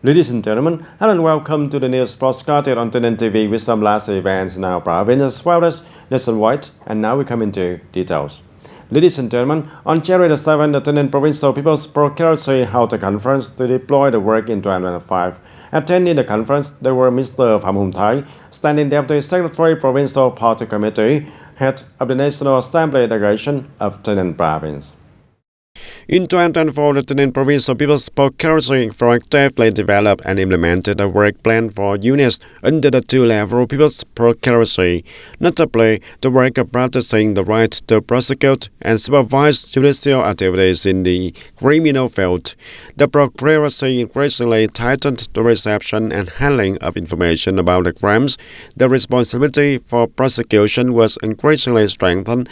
Ladies and gentlemen, hello and welcome to the news broadcast on TayNinhTV with some last events in our province as well as nationwide. And now we come into details. Ladies and gentlemen, on January 7, the TayNinh Provincial People's Procuracy held a conference to deploy the work in 2025. Attending the conference, there were Mr. Phạm Hùng Thái, Standing Deputy Secretary Provincial Party Committee, Head of the National Assembly Delegation of TayNinh Province. In 2024, the TayNinh Provincial People's Procuracy proactively developed and implemented a work plan for units under the two-level People's Procuracy, notably the work of practicing the right to prosecute and supervise judicial activities in the criminal field. The Procuracy increasingly tightened the reception and handling of information about the crimes. The responsibility for prosecution was increasingly strengthened,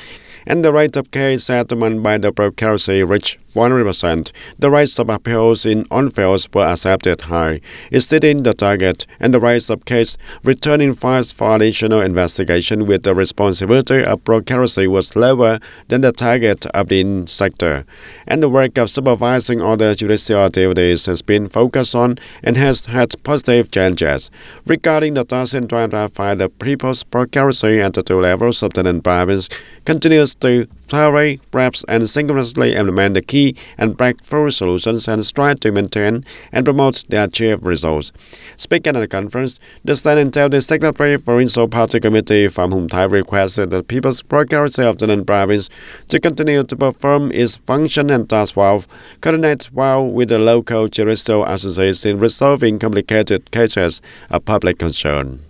and the rate of case settlement by the Procuracy reached 100%. The rates of appeals in on-fields were accepted high, exceeding the target, and the rates of case returning files for additional investigation with the responsibility of Procuracy was lower than the target of the sector. And the work of supervising other judicial activities has been focused on and has had positive changes. Regarding the task in 2025, the People's Procuracy at the two levels of TayNinh Province continues to thoroughly grasp and synchronously implement the key and breakthrough solutions and strive to maintain and promote the achieved results. Speaking at the conference, the Standing Deputy Secretary Provincial Party Committee Phạm Hùng Thái requested the People's Procuracy of TayNinh Province to continue to perform its function and task well, coordinate well with the local judicial associations in resolving complicated cases of public concern.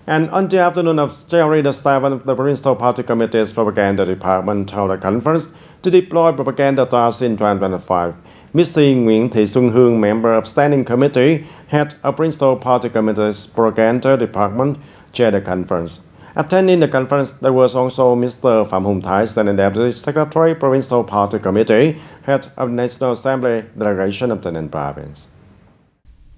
And on the afternoon of January 7th, the Provincial Party Committee's Propaganda Department held a conference to deploy propaganda tasks in 2025. Ms. Nguyễn Thị Xuân Hương, member of Standing Committee, Head of Provincial Party Committee's Propaganda Department, chaired the conference. Attending the conference, there was also Mr. Phạm Hùng Thái, Standing Deputy Secretary, Provincial Party Committee, Head of National Assembly Delegation of TayNinh Province.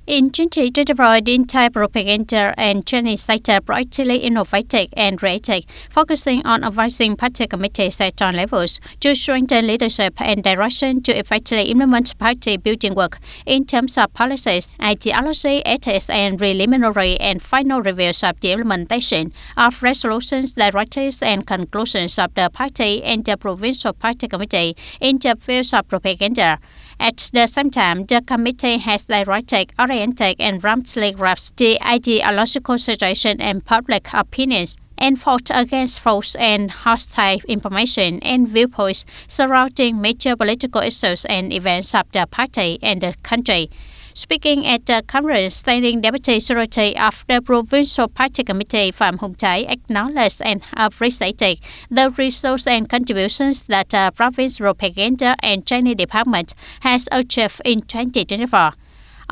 In 2024, the entire propaganda and training sector proactively innovated and creative, focusing on advising party committees at all levels to strengthen leadership and direction to effectively implement party building work in terms of policies, ideology, ethics, and preliminary and final reviews of the implementation of resolutions, directives, and conclusions of the party and the provincial party committee in the field of propaganda. At the same time, the committee has directed, oriented, and promptly grasped the ideological situation and public opinions and fought against false and hostile information and viewpoints surrounding major political issues and events of the party and the country. Speaking at the conference, Standing Deputy Secretary of the Provincial Party Committee Phạm Hùng Thái acknowledged and appreciated the resources and contributions that the Province Propaganda and Training Department has achieved in 2024.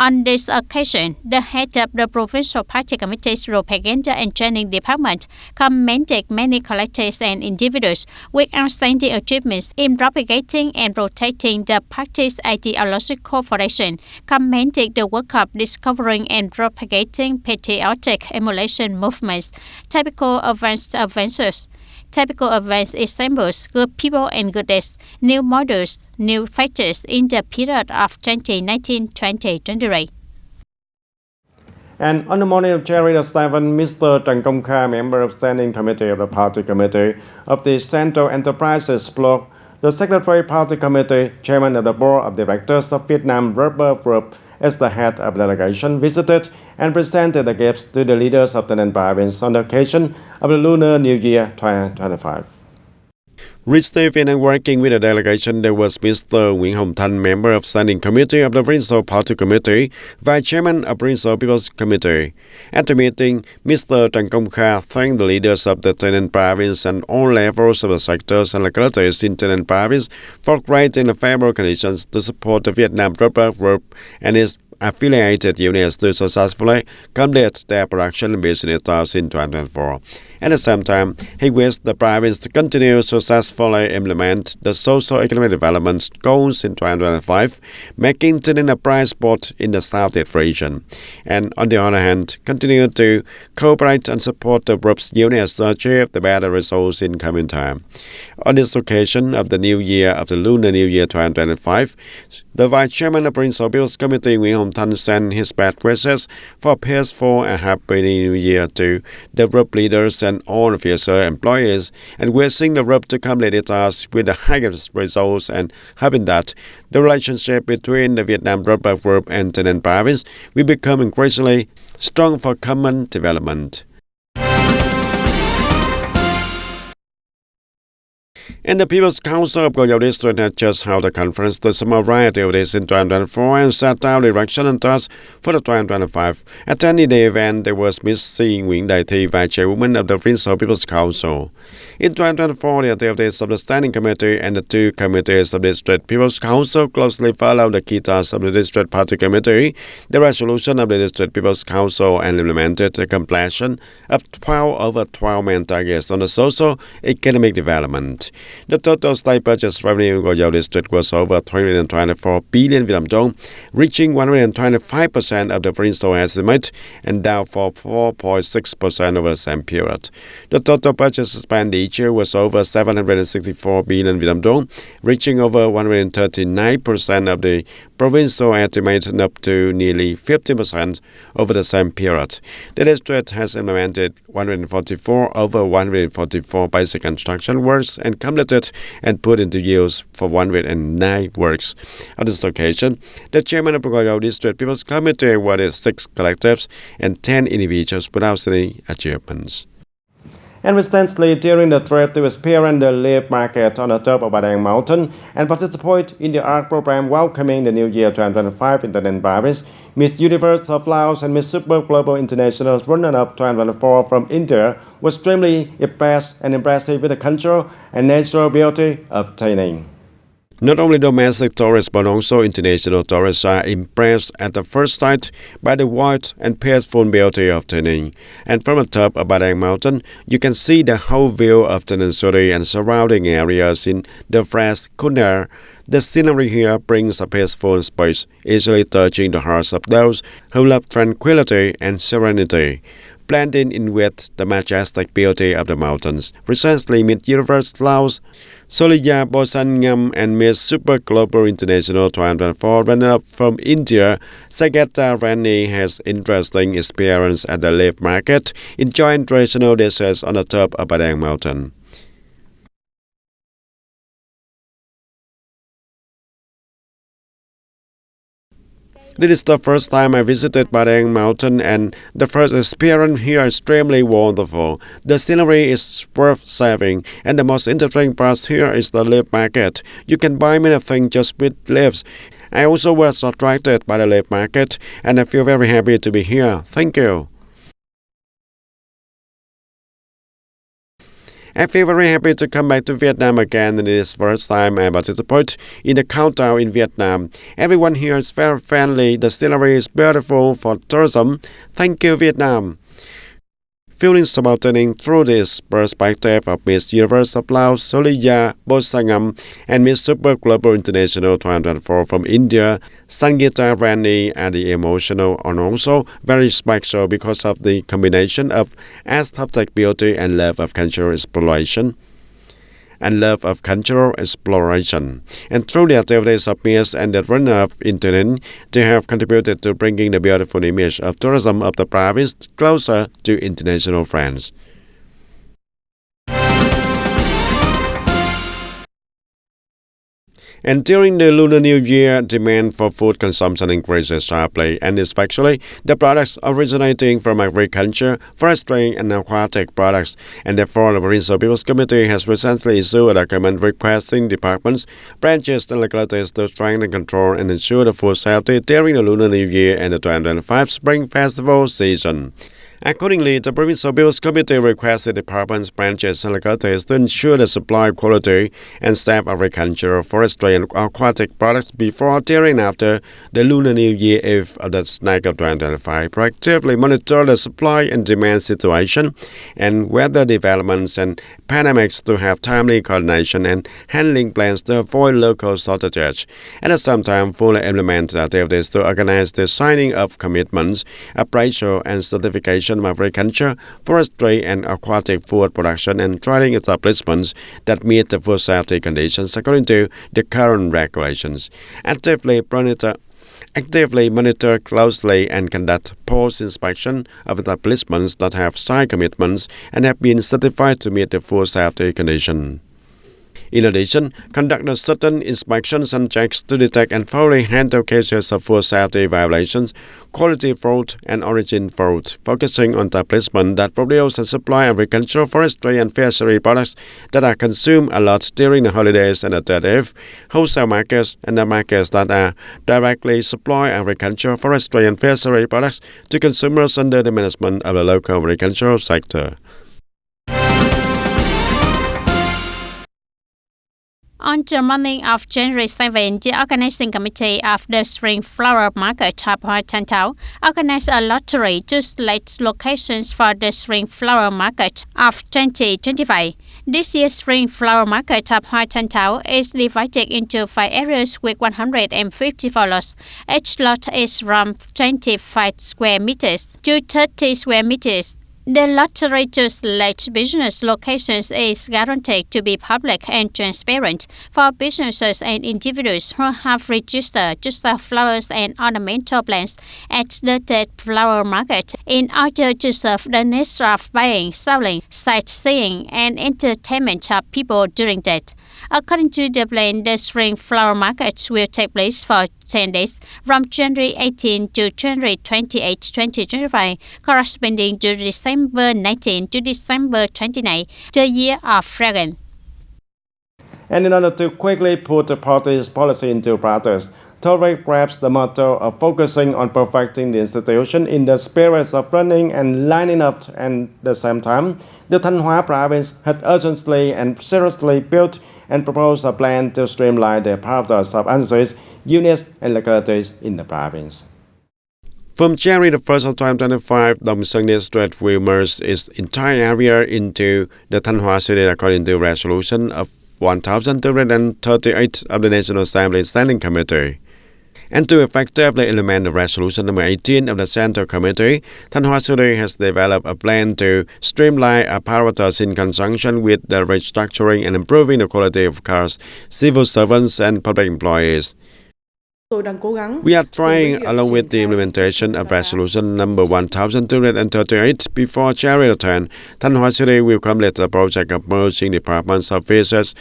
On this occasion, the head of the Provincial Party Committee's Propaganda and Training Department commended many collectives and individuals with outstanding achievements in propagating and protecting the party's ideological foundation, commended the work of discovering and propagating patriotic emulation movements, typical advances. Typical events examples, good people and good deeds, new models, new factors in the period of 2019-2023. And on the morning of January 7, Mr. Trần Công Kha, member of Standing Committee of the Party Committee of the Central Enterprises Bloc, the Secretary Party Committee, Chairman of the Board of Directors of Vietnam Rubber Group, as the head of the delegation, visited and presented the gifts to the leaders of TayNinh Province on the occasion of the Lunar New Year 2025. Receiving and working with the delegation, there was Mr. Nguyễn Hồng Thanh, member of Standing Committee of the Provincial Party Committee, Vice Chairman of Provincial People's Committee. At the meeting, Mr. Trần Công Kha thanked the leaders of the TayNinh Province and all levels of the sectors and localities in TayNinh Province for creating the favorable conditions to support the Vietnam Rubber Group and its affiliated units to successfully complete their production and business tasks in 2024. At the same time, he wished the province to continue successfully implement the socio-economic development goals in 2025, making TayNinhTV a bright spot in the Southeast region, and on the other hand, continue to cooperate and support the group's units to achieve the better results in coming time. On this occasion of the New Year of the Lunar New Year 2025, the Vice Chairman of Provincial People's Committee, Nguyễn Hồng Thanh, sent his best wishes for a peaceful and happy New Year to the group leaders and all official employees, and wishing the group to complete its task with the highest results, and hoping that the relationship between the Vietnam Republic Group and TayNinhTV Province will become increasingly strong for common development. And the People's Council of Goyao District had just held a conference to summarize activities in 2024 and set out direction and tasks for the 2025. Attending the event, there was Ms. C. Nguyễn Đại Thi, Vice Chairwoman of the Provincial People's Council. In 2024, the activities of the Standing Committee and the two committees of the District People's Council closely followed the key tasks of the District Party Committee, the resolution of the District People's Council, and implemented the completion of 12 over 12 main targets on the socio-economic development. The total state budget revenue in Goyao District was over 324 billion Vietnam dong, reaching 125% of the provincial estimate and down for 4.6% over the same period. The total budget spent each year was over 764 billion Vietnam dong, reaching over 139% of the provincial estimate and up to nearly 50% over the same period. The district has implemented 144 over 144 basic construction works and completed and put into use for 109 works. On this occasion, the chairman of the Goyao District People's Committee awarded 6 collectives and 10 individuals with outstanding achievements. And recently, during the trip to experience the leaf market on the top of Padang Mountain and participate in the art program welcoming the New Year 2025 in TayNinhTV Province, Miss Universe of Laos and Miss Super Global International runner-up 2024 from India was extremely impressed and impressive with the cultural and natural beauty of TayNinhTV. Not only domestic tourists but also international tourists are impressed at the first sight by the wide and peaceful beauty of TayNinhTV. And from the top of Padang Mountain, you can see the whole view of TayNinhTV City and surrounding areas in the fresh, cool air. The scenery here brings a peaceful space, easily touching the hearts of those who love tranquility and serenity, blending in with the majestic beauty of the mountains. Recently, Miss Universe Laos, Solia Bosangam, and Miss Super Global International 2024 runner-up from India, Sageta Rani, has interesting experience at the leaf market, enjoying traditional dishes on the top of Padang Mountain. This is the first time I visited Padang Mountain, and the first experience here is extremely wonderful. The scenery is worth saving, and the most interesting part here is the leaf market. You can buy many things just with leaves. I also was attracted by the leaf market, and I feel very happy to be here. Thank you. I feel very happy to come back to Vietnam again, and it is the first time I participate in the countdown in Vietnam. Everyone here is very friendly. The scenery is beautiful for tourism. Thank you, Vietnam. Feelings about turning through this perspective of Miss Universe of Laos, Solia Bosangam, and Miss Super Global International 2024 from India, Sangeeta Rani, are the emotional and also very special because of the combination of aesthetic beauty and love of cultural exploration. And through the activities of Miss and the runner-up in TayNinhTV, they have contributed to bringing the beautiful image of tourism of the province closer to international friends. And during the Lunar New Year, demand for food consumption increases sharply, and especially the products originating from agriculture, forestry, and aquatic products. And therefore, the Provincial People's Committee has recently issued a document requesting departments, branches, and localities to strengthen control and ensure the food safety during the Lunar New Year and the 2025 Spring Festival season. Accordingly, the Provincial Bills Committee requested departments, branches, and localities to ensure the supply quality and staff agriculture, forestry, and aquatic products before, during, and after the Lunar New Year Eve of the snake of 2025, proactively monitor the supply and demand situation and weather developments and pandemics to have timely coordination and handling plans to avoid local shortages, and at some time fully implement activities to organize the signing of commitments, appraisal, and certification of agriculture, forestry, and aquatic food production and trading establishments that meet the food safety conditions according to the current regulations. Actively monitor closely and conduct post-inspection of establishments that have signed commitments and have been certified to meet the food safety condition. In addition, conduct certain inspections and checks to detect and thoroughly handle cases of food safety violations, quality fraud, and origin fraud, focusing on establishments that produce and supply agricultural, forestry, and fishery products that are consumed a lot during the holidays and the 30th, wholesale markets, and the markets that are directly supply agricultural, forestry, and fishery products to consumers under the management of the local agricultural sector. On the morning of January 7, the organizing committee of the Spring Flower Market of Hoa Tan Thao organized a lottery to select locations for the Spring Flower Market of 2025. This year's Spring Flower Market of Hoa Tan Thao is divided into 5 areas with 154 lots. Each lot is from 25 square meters to 30 square meters. The lottery to select business locations is guaranteed to be public and transparent for businesses and individuals who have registered to sell flowers and ornamental plants at the Tate Flower Market in order to serve the needs of buying, selling, sightseeing, and entertainment of people during that. According to the plan, the Spring Flower Market will take place for 10 days from January 18 to January 28, 2025, corresponding to December 19 to December 29, the year of Dragon. And in order to quickly put the party's policy into practice, Torre grabs the motto of focusing on perfecting the institution in the spirits of running and lining up, and at the same time, the Thanh Hóa province had urgently and seriously built and proposed a plan to streamline the apparatus of agencies, units, and localities in the province. From January the 1st of 2025, Dong Seng District will merge its entire area into the Thanh Hóa city according to resolution of 1238 of the National Assembly Standing Committee. And to effectively implement the resolution number 18 of the Central Committee, Thanh Hóa City has developed a plan to streamline apparatus in conjunction with the restructuring and improving the quality of cars, civil servants, and public employees. We are trying, along with the implementation of resolution number 1238 before January 10, Thanh Hóa City will complete the project of merging departments, offices,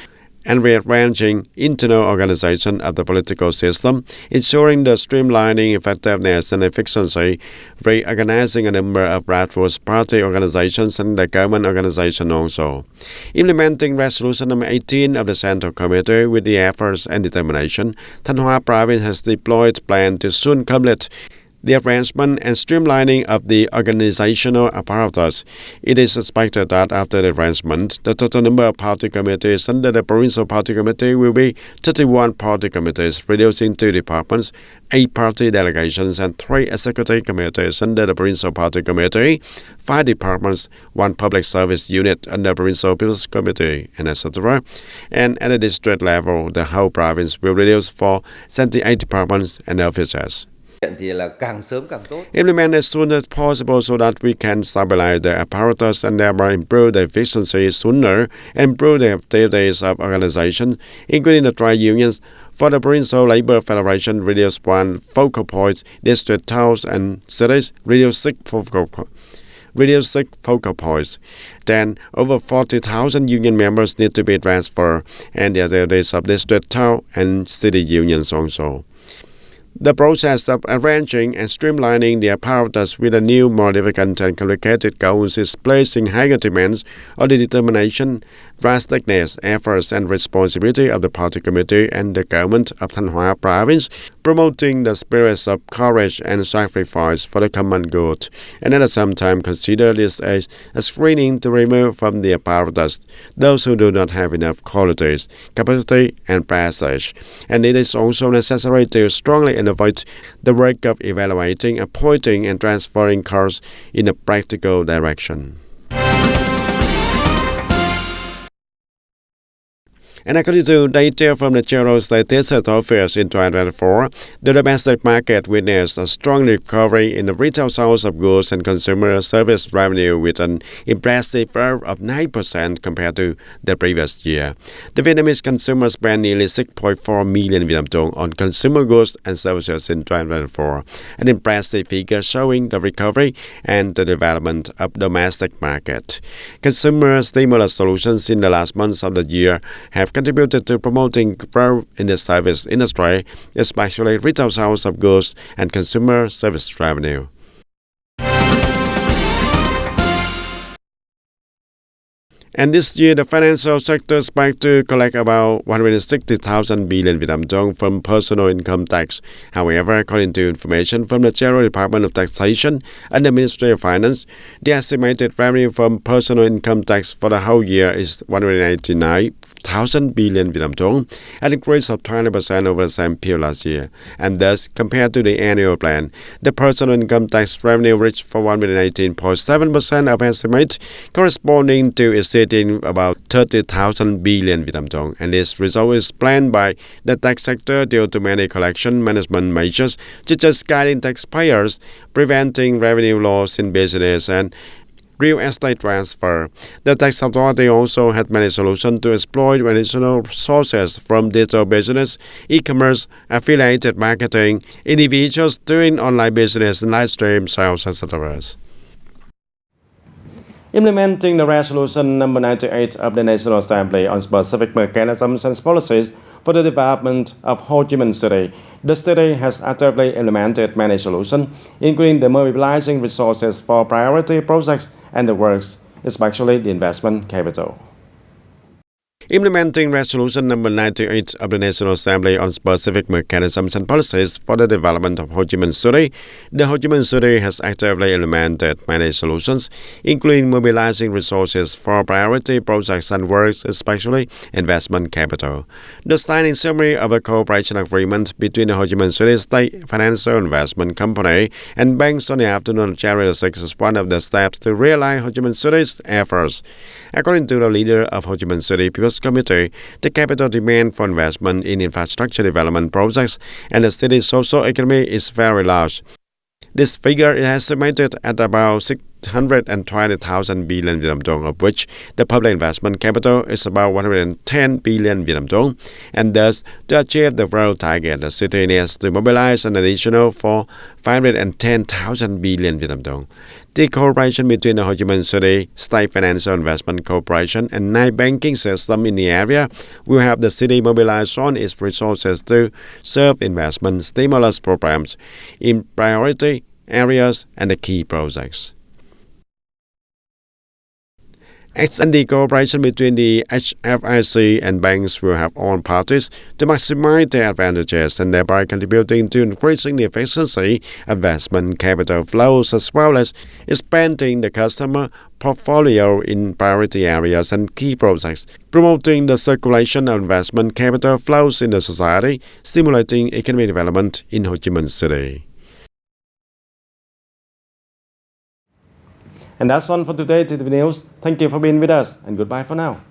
and rearranging internal organization of the political system, ensuring the streamlining, effectiveness, and efficiency, reorganizing a number of grassroots party organizations and the government organization also. Implementing resolution number 18 of the Central Committee with the efforts and determination, Thanh Hóa Province has deployed plan to soon complete the arrangement and streamlining of the organizational apparatus. It is expected that after the arrangement, the total number of party committees under the Provincial Party Committee will be 31 party committees, reducing 2 departments, 8 party delegations, and 3 executive committees under the Provincial Party Committee, 5 departments, 1 public service unit under the Provincial Bills Committee, and etc. And at the district level, the whole province will reduce for 78 departments and offices. Implement as soon as possible so that we can stabilize the apparatus and thereby improve the efficiency sooner and improve the activities of organizations, including the trade unions. For the Provincial Labor Federation, reduce 1 focal points, district towns and cities, reduce 6 focal points. Then, over 40,000 union members need to be transferred, and the activities of district town and city unions also. The process of arranging and streamlining the apparatus with a new, more difficult and complicated goals is placing higher demands on the determination drasticness, efforts, and responsibility of the party committee and the government of Thanh Hóa province, promoting the spirits of courage and sacrifice for the common good, and at the same time consider this as a screening to remove from the apparatus those who do not have enough qualities, capacity, and prestige. And it is also necessary to strongly innovate the work of evaluating, appointing, and transferring course in a practical direction. And according to data from the General Statistics Office in 2024, the domestic market witnessed a strong recovery in the retail sales of goods and consumer service revenue with an impressive growth of 9% compared to the previous year. The Vietnamese consumers spent nearly 6.4 million Vietnam dong on consumer goods and services in 2024, an impressive figure showing the recovery and the development of the domestic market. Consumer stimulus solutions in the last months of the year have contributed to promoting growth in the service industry, especially retail sales of goods and consumer service revenue. And this year, the financial sector expects to collect about 160,000 billion Vietnam dong from personal income tax. However, according to information from the General Department of Taxation and the Ministry of Finance, the estimated revenue from personal income tax for the whole year is 189,000 billion Vietnam dong, an increase of 20% over the same period last year. And thus, compared to the annual plan, the personal income tax revenue reached for 118.7% of estimate, corresponding to exceeding about 30,000 billion Vietnam dong. And this result is planned by the tax sector due to many collection management measures, such as guiding taxpayers, preventing revenue loss in business, and real estate transfer. The tax authority also had many solutions to exploit additional sources from digital business, e-commerce, affiliated marketing, individuals doing online business, live stream sales, etc. Implementing the Resolution number 98 of the National Assembly on specific mechanisms and policies for the development of Ho Chi Minh City, the city has actively implemented many solutions, including the mobilizing resources for priority projects and the works, especially the investment capital. Implementing Resolution number 98 of the National Assembly on specific mechanisms and policies for the development of Ho Chi Minh City, the Ho Chi Minh City has actively implemented many solutions, including mobilizing resources for priority projects and works, especially investment capital. The signing summary of a cooperation agreement between the Ho Chi Minh City State Financial Investment Company and banks on the afternoon of January 6 is one of the steps to realize Ho Chi Minh City's efforts. According to the leader of Ho Chi Minh City People's Committee, the capital demand for investment in infrastructure development projects and the city's social economy is very large. This figure is estimated at about 620,000 billion Vietnam dong, of which the public investment capital is about 110 billion Vietnam dong, and thus to achieve the growth target, the city needs to mobilize an additional for 510,000 billion Vietnam dong. The cooperation between the Ho Chi Minh City State Financial Investment Corporation and 9 banking systems in the area will have the city mobilize on its resources to serve investment stimulus programs in priority areas and the key projects. The cooperation between the HFIC and banks will help all parties to maximize their advantages and thereby contributing to increasing the efficiency of investment capital flows as well as expanding the customer portfolio in priority areas and key projects, promoting the circulation of investment capital flows in the society, stimulating economic development in Ho Chi Minh City. And that's all for today, TTV News. Thank you for being with us, and goodbye for now.